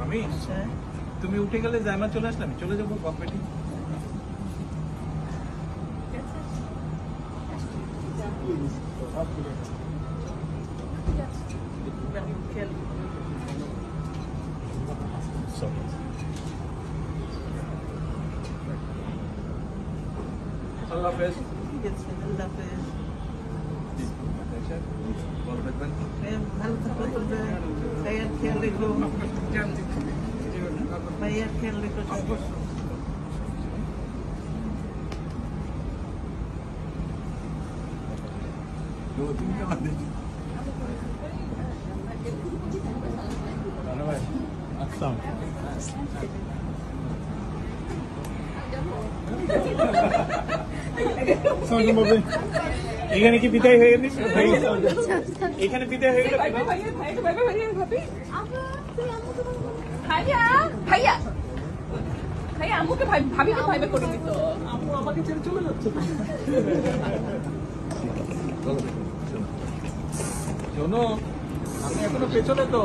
আমি তুমি উঠে গেলে জায়মা চলে আসলে আমি চলে যাবো কম্পিটি। আল্লাহ হাফেজ। ঠিক আছে, আল্লাহ হাফেজ। ভালো থাকবেন। ভালো থাকবেন। ভাইয়ার খেয়াল রেখো। ভাইয়ার খেয়াল রেখো। এখানে কি বিদায় হয়ে গেল? এখানে বিদায় হয়ে গেল। ভাইয়া আম্মুকে ভাবিকে ভাইবে করে দিত। আম্মু আমাকে ছেড়ে চলে যাচ্ছে। শোনো, আমি এখনো পেছনে তো।